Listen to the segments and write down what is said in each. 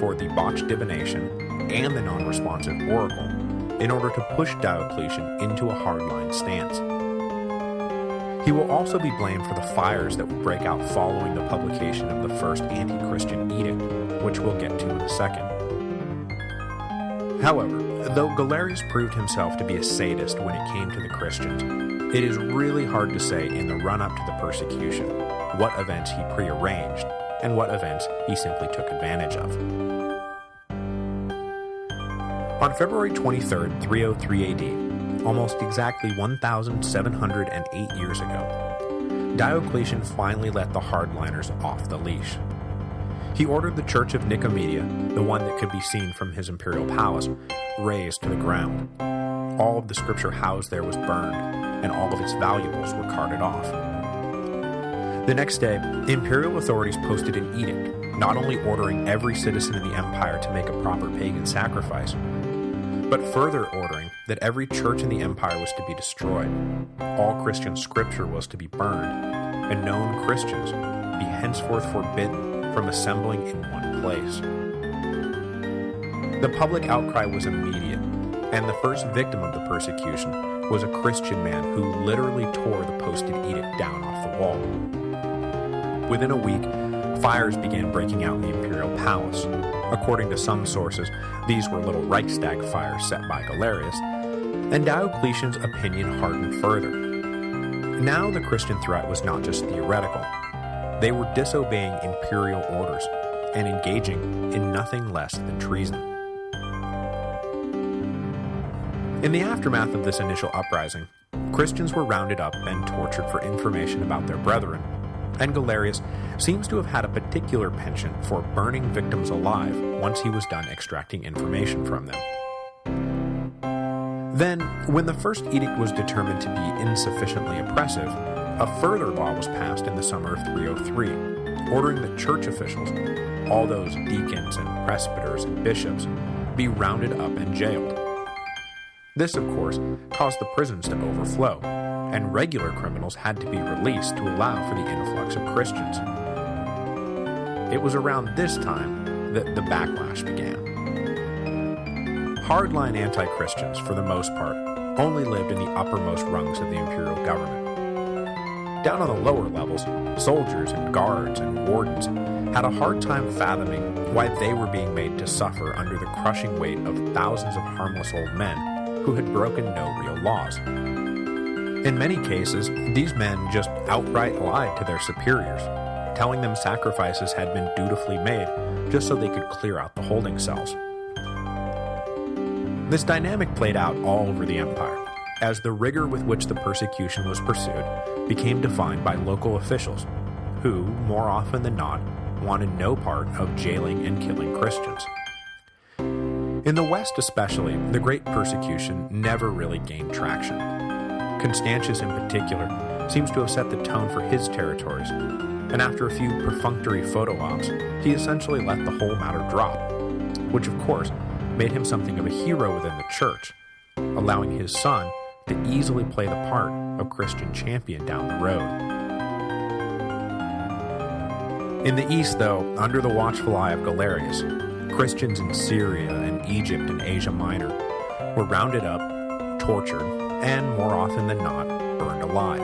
for the botched divination and the non-responsive oracle in order to push Diocletian into a hardline stance. He will also be blamed for the fires that will break out following the publication of the first anti-Christian edict, which we'll get to in a second. However, though Galerius proved himself to be a sadist when it came to the Christians, it is really hard to say in the run-up to the persecution what events he prearranged and what events he simply took advantage of. On February 23, 303 AD, almost exactly 1,708 years ago, Diocletian finally let the hardliners off the leash. He ordered the Church of Nicomedia, the one that could be seen from his imperial palace, razed to the ground. All of the scripture housed there was burned, and all of its valuables were carted off. The next day, imperial authorities posted an edict, not only ordering every citizen in the empire to make a proper pagan sacrifice, but further ordering that every church in the empire was to be destroyed, all Christian scripture was to be burned, and known Christians be henceforth forbidden from assembling in one place. The public outcry was immediate, and the first victim of the persecution was a Christian man who literally tore the posted edict down off the wall. Within a week, fires began breaking out in the imperial palace. According to some sources, these were little Reichstag fires set by Galerius, and Diocletian's opinion hardened further. Now the Christian threat was not just theoretical. They were disobeying imperial orders and engaging in nothing less than treason. In the aftermath of this initial uprising, Christians were rounded up and tortured for information about their brethren, and Galerius seems to have had a particular penchant for burning victims alive once he was done extracting information from them. Then, when the first edict was determined to be insufficiently oppressive, a further law was passed in the summer of 303, ordering that church officials, all those deacons and presbyters and bishops, be rounded up and jailed. This, of course, caused the prisons to overflow, and regular criminals had to be released to allow for the influx of Christians. It was around this time that the backlash began. Hardline anti-Christians, for the most part, only lived in the uppermost rungs of the imperial government. Down on the lower levels, soldiers and guards and wardens had a hard time fathoming why they were being made to suffer under the crushing weight of thousands of harmless old men who had broken no real laws. In many cases, these men just outright lied to their superiors, telling them sacrifices had been dutifully made just so they could clear out the holding cells. This dynamic played out all over the empire, as the rigor with which the persecution was pursued became defined by local officials, who, more often than not, wanted no part of jailing and killing Christians. In the West especially, the Great Persecution never really gained traction. Constantius in particular seems to have set the tone for his territories, and after a few perfunctory photo ops, he essentially let the whole matter drop, which of course made him something of a hero within the church, allowing his son to easily play the part of Christian champion down the road. In the east, though, under the watchful eye of Galerius, Christians in Syria and Egypt and Asia Minor were rounded up, tortured, and more often than not, burned alive.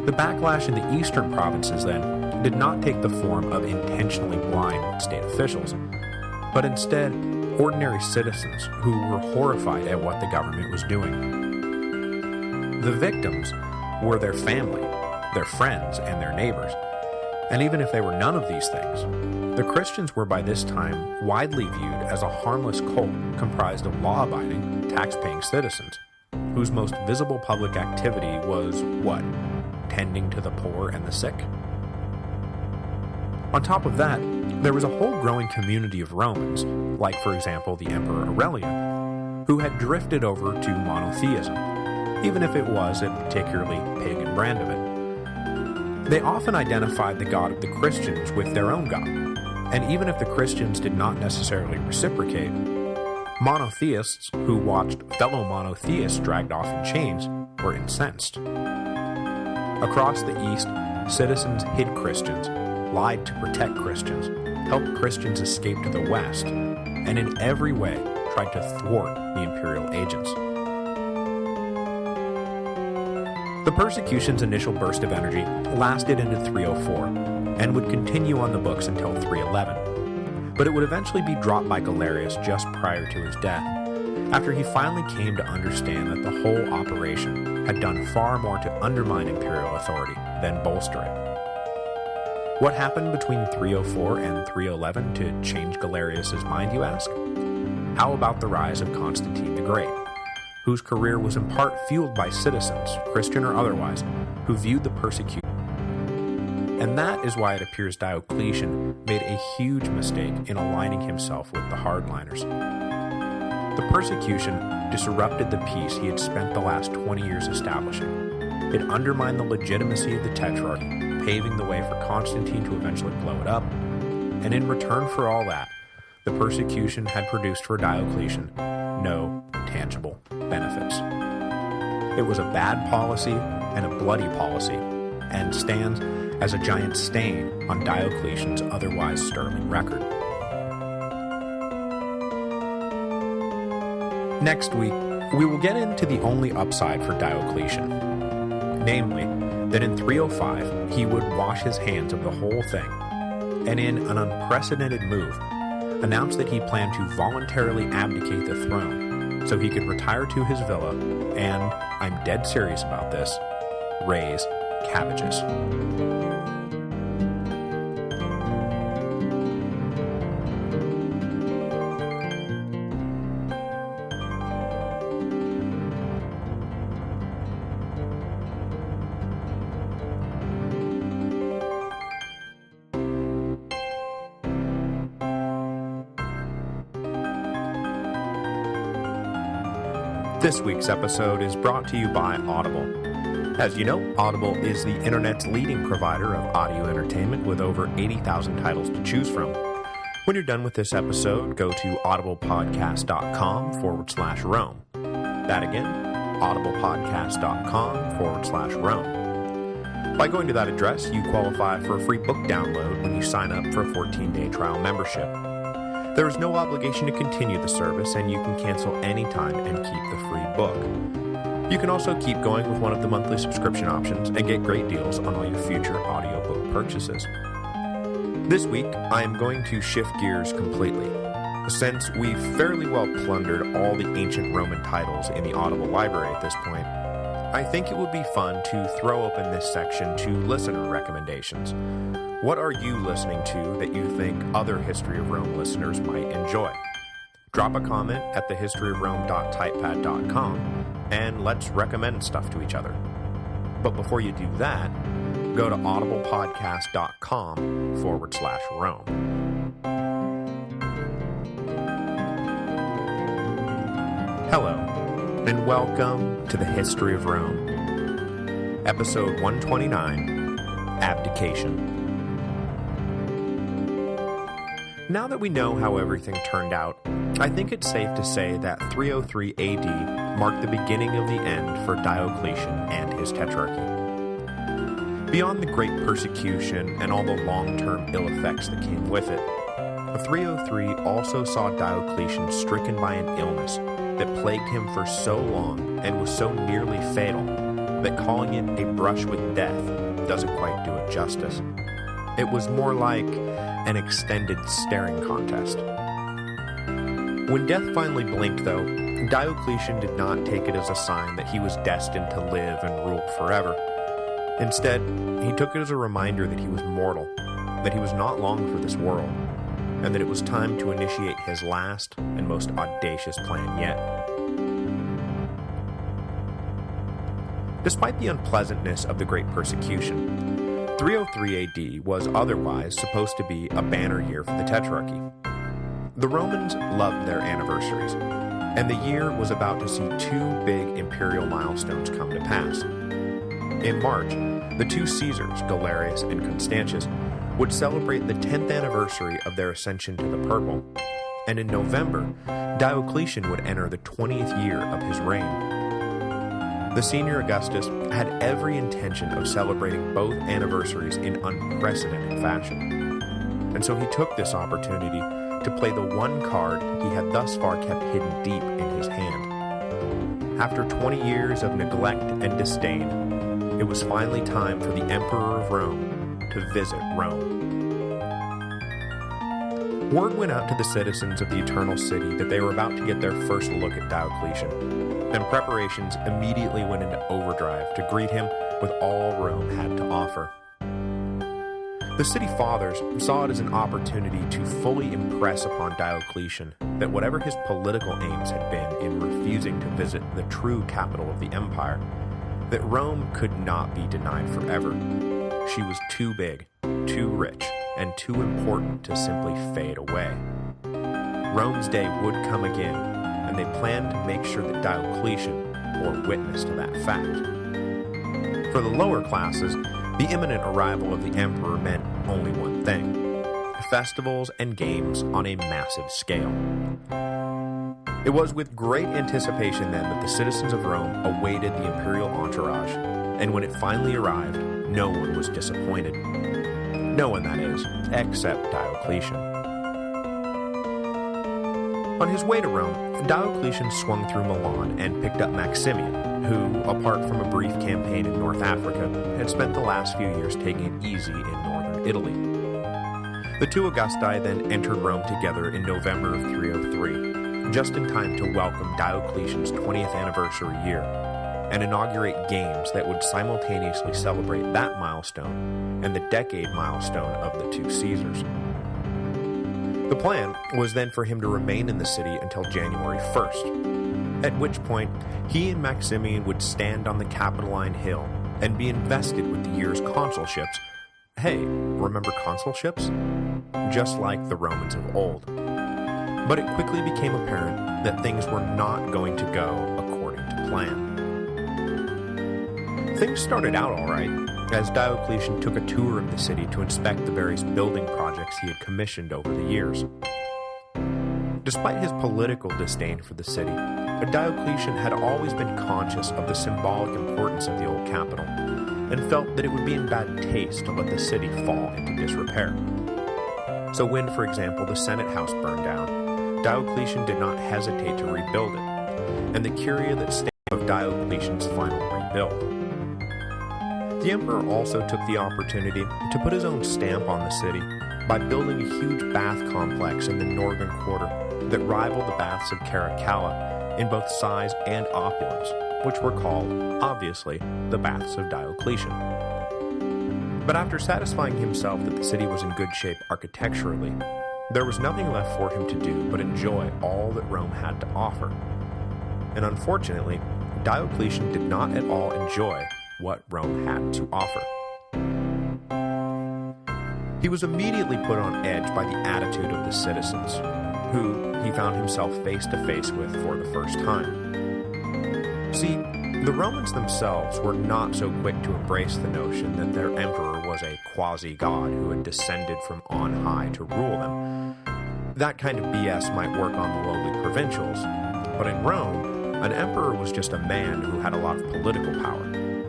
The backlash in the eastern provinces, then, did not take the form of intentionally blind state officials, but instead ordinary citizens who were horrified at what the government was doing. The victims were their family, their friends, and their neighbors, and even if they were none of these things, the Christians were by this time widely viewed as a harmless cult comprised of law-abiding, tax-paying citizens, whose most visible public activity was, what? Tending to the poor and the sick? On top of that, there was a whole growing community of Romans, like for example the Emperor Aurelian, who had drifted over to monotheism, even if it was a particularly pagan brand of it. They often identified the God of the Christians with their own God, and even if the Christians did not necessarily reciprocate, monotheists who watched fellow monotheists dragged off in chains were incensed. Across the East, citizens hid Christians, lied to protect Christians, helped Christians escape to the west, and in every way tried to thwart the imperial agents. The persecution's initial burst of energy lasted into 304, and would continue on the books until 311, but it would eventually be dropped by Galerius just prior to his death, after he finally came to understand that the whole operation had done far more to undermine imperial authority than bolster it. What happened between 304 and 311 to change Galerius's mind, you ask? How about the rise of Constantine the Great, whose career was in part fueled by citizens, Christian or otherwise, who viewed the persecution? And that is why it appears Diocletian made a huge mistake in aligning himself with the hardliners. The persecution disrupted the peace he had spent the last 20 years establishing. It undermined the legitimacy of the Tetrarchy, paving the way for Constantine to eventually blow it up, and in return for all that, the persecution had produced for Diocletian no tangible benefits. It was a bad policy and a bloody policy, and stands as a giant stain on Diocletian's otherwise sterling record. Next week, we will get into the only upside for Diocletian, namely, that in 305 he would wash his hands of the whole thing, and in an unprecedented move, announce that he planned to voluntarily abdicate the throne so he could retire to his villa and, I'm dead serious about this, raise cabbages. This week's episode is brought to you by Audible. As you know, Audible is the internet's leading provider of audio entertainment with over 80,000 titles to choose from. When you're done with this episode, go to audiblepodcast.com/Rome. That again, audiblepodcast.com/Rome. By going to that address, you qualify for a free book download when you sign up for a 14-day trial membership. There is no obligation to continue the service, and you can cancel anytime and keep the free book. You can also keep going with one of the monthly subscription options and get great deals on all your future audiobook purchases. This week, I am going to shift gears completely. Since we've fairly well plundered all the ancient Roman titles in the Audible library at this point, I think it would be fun to throw open this section to listener recommendations. What are you listening to that you think other History of Rome listeners might enjoy? Drop a comment at thehistoryofrome.typepad.com and let's recommend stuff to each other. But before you do that, go to audiblepodcast.com/Rome. Hello, and welcome to the History of Rome. Episode 129, Abdication. Now that we know how everything turned out, I think it's safe to say that 303 AD marked the beginning of the end for Diocletian and his Tetrarchy. Beyond the great persecution and all the long-term ill effects that came with it, 303 also saw Diocletian stricken by an illness that plagued him for so long and was so nearly fatal that calling it a brush with death doesn't quite do it justice. It was more like an extended staring contest. When death finally blinked, though, Diocletian did not take it as a sign that he was destined to live and rule forever. Instead, he took it as a reminder that he was mortal, that he was not long for this world, and that it was time to initiate his last and most audacious plan yet. Despite the unpleasantness of the Great Persecution, 303 AD was otherwise supposed to be a banner year for the Tetrarchy. The Romans loved their anniversaries, and the year was about to see two big imperial milestones come to pass. In March, the two Caesars, Galerius and Constantius, would celebrate the 10th anniversary of their ascension to the purple, and in November, Diocletian would enter the 20th year of his reign. The senior Augustus had every intention of celebrating both anniversaries in unprecedented fashion. and so he took this opportunity to play the one card he had thus far kept hidden deep in his hand. After 20 years of neglect and disdain, it was finally time for the Emperor of Rome to visit Rome. Word went out to the citizens of the Eternal City that they were about to get their first look at Diocletian, and preparations immediately went into overdrive to greet him with all Rome had to offer. The city fathers saw it as an opportunity to fully impress upon Diocletian that whatever his political aims had been in refusing to visit the true capital of the empire, that Rome could not be denied forever. She was too big, too rich, and too important to simply fade away. Rome's day would come again, and they planned to make sure that Diocletian bore witness to that fact. For the lower classes, the imminent arrival of the emperor meant only one thing: festivals and games on a massive scale. It was with great anticipation then that the citizens of Rome awaited the imperial entourage, and when it finally arrived, no one was disappointed. No one, that is, except Diocletian. On his way to Rome, Diocletian swung through Milan and picked up Maximian, who, apart from a brief campaign in North Africa, had spent the last few years taking it easy in northern Italy. The two Augusti then entered Rome together in November of 303, just in time to welcome Diocletian's 20th anniversary year, and inaugurate games that would simultaneously celebrate that milestone and the decade milestone of the two Caesars. The plan was then for him to remain in the city until January 1st, at which point he and Maximian would stand on the Capitoline Hill and be invested with the year's consulships. Hey, remember consulships? Just like the Romans of old. But it quickly became apparent that things were not going to go according to plan. Things started out alright, as Diocletian took a tour of the city to inspect the various building projects he had commissioned over the years. Despite his political disdain for the city, Diocletian had always been conscious of the symbolic importance of the old capital, and felt that it would be in bad taste to let the city fall into disrepair. So when, for example, the Senate House burned down, Diocletian did not hesitate to rebuild it, and the Curia that stands of Diocletian's final rebuild. The emperor also took the opportunity to put his own stamp on the city by building a huge bath complex in the northern quarter that rivaled the baths of Caracalla in both size and opulence, which were called, obviously, the Baths of Diocletian. But after satisfying himself that the city was in good shape architecturally, there was nothing left for him to do but enjoy all that Rome had to offer. And unfortunately, Diocletian did not at all enjoy what Rome had to offer. He was immediately put on edge by the attitude of the citizens, who he found himself face to face with for the first time. See, the Romans themselves were not so quick to embrace the notion that their emperor was a quasi-god who had descended from on high to rule them. That kind of BS might work on the lowly provincials, but in Rome, an emperor was just a man who had a lot of political power.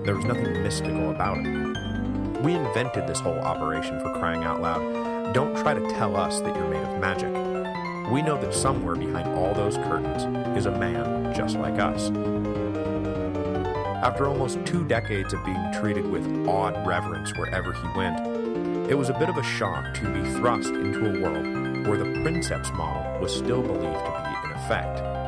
There was nothing mystical about it. We invented this whole operation, for crying out loud. Don't try to tell us that you're made of magic. We know that somewhere behind all those curtains is a man just like us. After almost 2 decades of being treated with awed reverence wherever he went, it was a bit of a shock to be thrust into a world where the princeps model was still believed to be in effect.